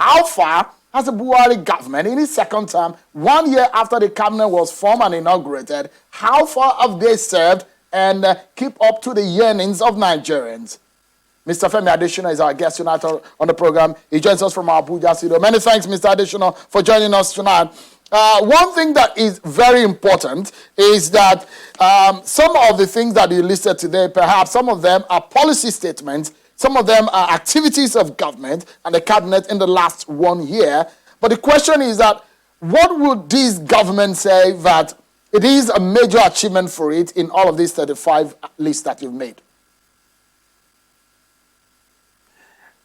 how far has the Buhari government, in its second term, 1 year after the cabinet was formed and inaugurated, how far have they served and keep up to the yearnings of Nigerians? Mr. Femi Adesina is our guest tonight on the program. He joins us from our Abuja studio. Many thanks, Mr. Adesina, for joining us tonight. One thing that is very important is that some of the things that you listed today, perhaps some of them are policy statements, some of them are activities of government and the cabinet in the last 1 year. But the question is that what would this government say that it is a major achievement for it in all of these 35 lists that you've made?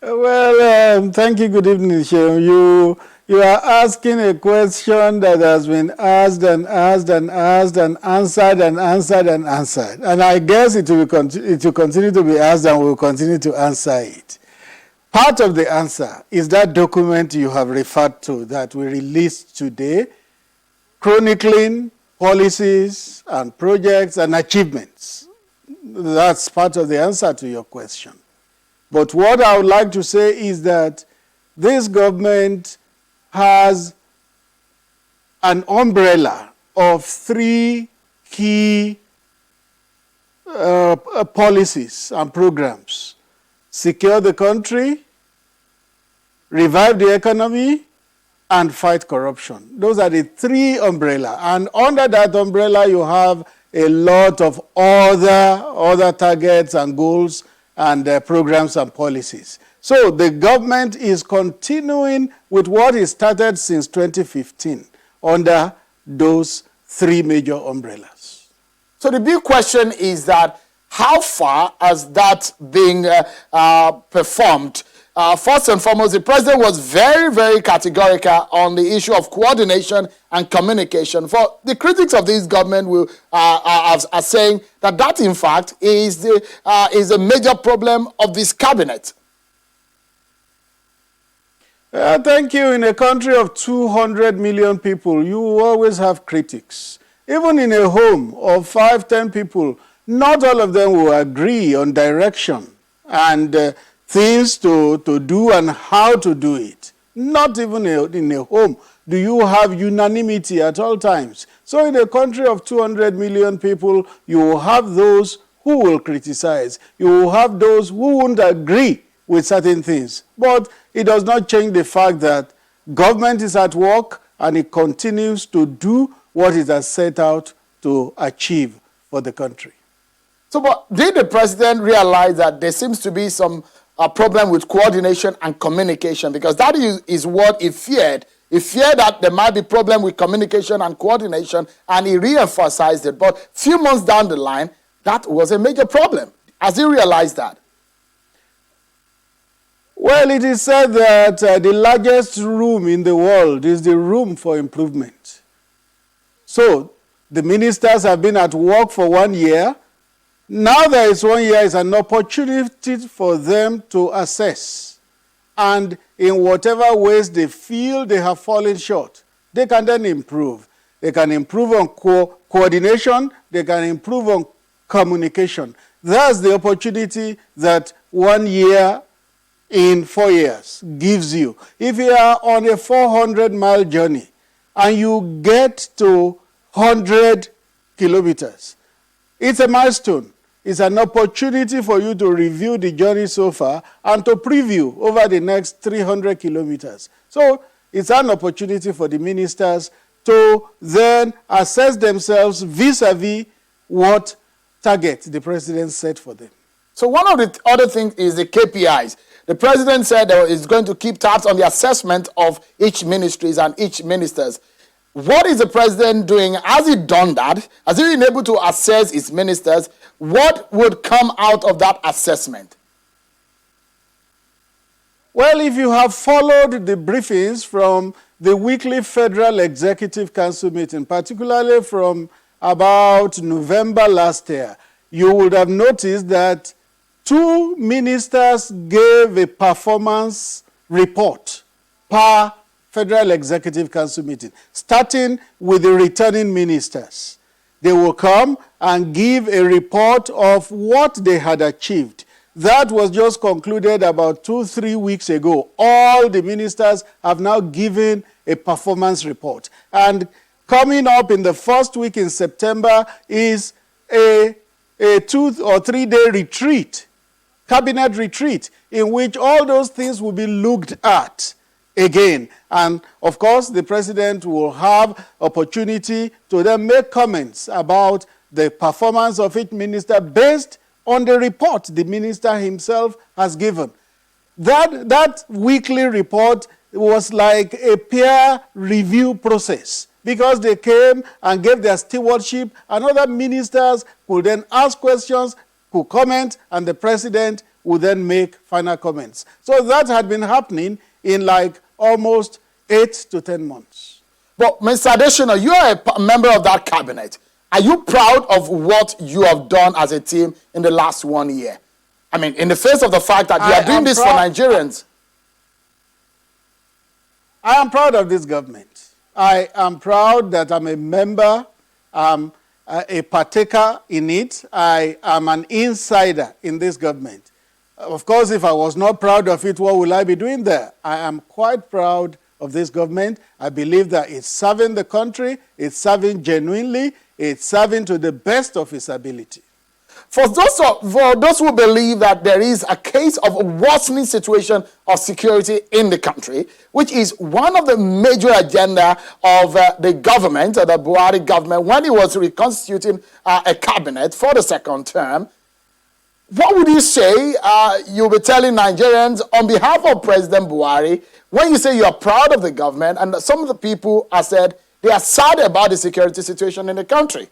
Well, thank you. Good evening, Shehu. You are asking a question that has been asked and asked and asked and answered and answered and answered. And I guess it will continue to be asked and we'll continue to answer it. Part of the answer is that document you have referred to that we released today, chronicling policies and projects and achievements. That's part of the answer to your question. But what I would like to say is that this government has an umbrella of 3 key policies and programs: secure the country, revive the economy, and fight corruption. Those are the 3 umbrella. And under that umbrella, you have a lot of other targets and goals and programs and policies. So the government is continuing with what is started since 2015 under those 3 major umbrellas. So the big question is that how far has that been performed? First and foremost, the president was very, very categorical on the issue of coordination and communication. For the critics of this government are saying that in fact is a major problem of this cabinet. Thank you. In a country of 200 million people, you always have critics. Even in a home of 5-10 people, not all of them will agree on direction and things to do and how to do it. Not even in a home do you have unanimity at all times. So in a country of 200 million people, you will have those who will criticize. You will have those who won't agree with certain things. But it does not change the fact that government is at work and it continues to do what it has set out to achieve for the country. So, but did the president realize that there seems to be some problem with coordination and communication? Because that is what he feared. He feared that there might be problem with communication and coordination, and he re-emphasized it. But a few months down the line, that was a major problem. Has he realized that? Well, it is said that the largest room in the world is the room for improvement. So, the ministers have been at work for 1 year. Now there is 1 year is an opportunity for them to assess. And in whatever ways they feel they have fallen short, they can then improve. They can improve on coordination. They can improve on communication. That's the opportunity that 1 year in 4 years gives you. If you are on a 400-mile journey and you get to 100 kilometers, it's a milestone. It's an opportunity for you to review the journey so far and to preview over the next 300 kilometers. So it's an opportunity for the ministers to then assess themselves vis-a-vis what target the president set for them. So one of the other things is the KPIs. The president said that he's going to keep tabs on the assessment of each ministries and each ministers. What is the president doing? Has he done that? Has he been able to assess his ministers? What would come out of that assessment? Well, if you have followed the briefings from the weekly Federal Executive Council meeting, particularly from about November last year, you would have noticed that 2 ministers gave a performance report per Federal Executive Council meeting, starting with the returning ministers. They will come and give a report of what they had achieved. That was just concluded about 2-3 weeks ago. All the ministers have now given a performance report. And coming up in the first week in September is a 2 or 3 day retreat, cabinet retreat, in which all those things will be looked at again. And of course, the president will have opportunity to then make comments about the performance of each minister based on the report the minister himself has given. That weekly report was like a peer review process, because they came and gave their stewardship, and other ministers could then ask questions, could comment, and the president would then make final comments. So that had been happening in like almost 8 to 10 months. But Mr. Adesina, you are a member of that cabinet. Are you proud of what you have done as a team in the last 1 year? I mean, in the face of the fact that you are doing this for Nigerians. I am proud of this government. I am proud that I'm a member, a partaker in it. I am an insider in this government. Of course, if I was not proud of it, what will I be doing there? I am quite proud of this government. I believe that it's serving the country, it's serving genuinely, it's serving to the best of its ability. For those who believe that there is a case of a worsening situation of security in the country, which is one of the major agenda of the government, the Buhari government, when he was reconstituting a cabinet for the second term, what would you say you'll be telling Nigerians on behalf of President Buhari when you say you're proud of the government and some of the people have said they are sad about the security situation in the country?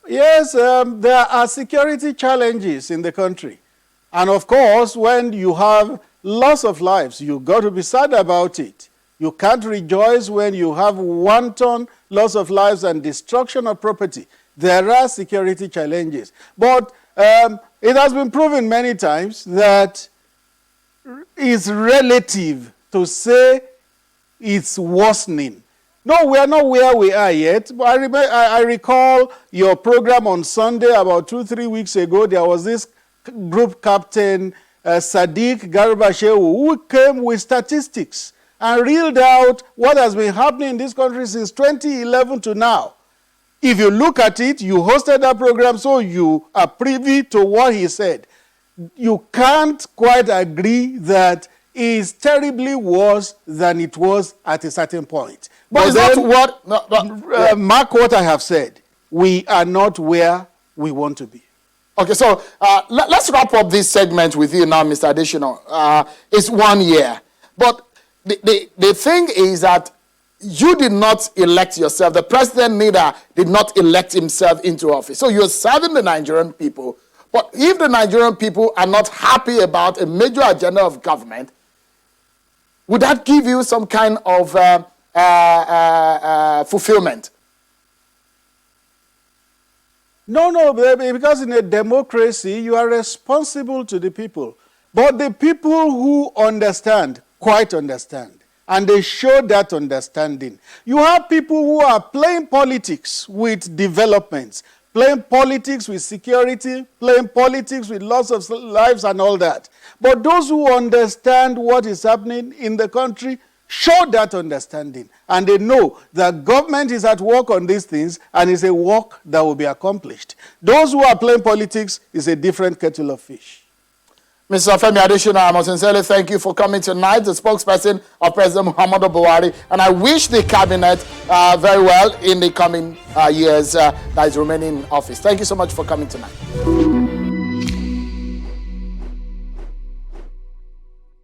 Yes, there are security challenges in the country. And of course, when you have loss of lives, you've got to be sad about it. You can't rejoice when you have wanton loss of lives and destruction of property. There are security challenges. But it has been proven many times that it's relative to say it's worsening. No, we are not where we are yet. But I recall your program on Sunday about 2-3 weeks ago. There was this group captain, Sadiq Garbashew, who came with statistics and reeled out what has been happening in this country since 2011 to now. If you look at it, you hosted that program, so you are privy to what he said. You can't quite agree that it is terribly worse than it was at a certain point. But is that what... mark what I have said. We are not where we want to be. Okay, so let's wrap up this segment with you now, Mr. Adesina. It's 1 year. But the thing is that you did not elect yourself. The president neither did not elect himself into office. So you're serving the Nigerian people. But if the Nigerian people are not happy about a major agenda of government, would that give you some kind of fulfillment? No, because in a democracy, you are responsible to the people. But the people who understand, quite understand, and they show that understanding. You have people who are playing politics with developments, playing politics with security, playing politics with loss of lives and all that. But those who understand what is happening in the country show that understanding. And they know that government is at work on these things and it's a work that will be accomplished. Those who are playing politics is a different kettle of fish. Mr. Femi Adesina, I must sincerely thank you for coming tonight, the spokesperson of President Muhammadu Buhari, and I wish the cabinet very well in the coming years that is remaining in office. Thank you so much for coming tonight.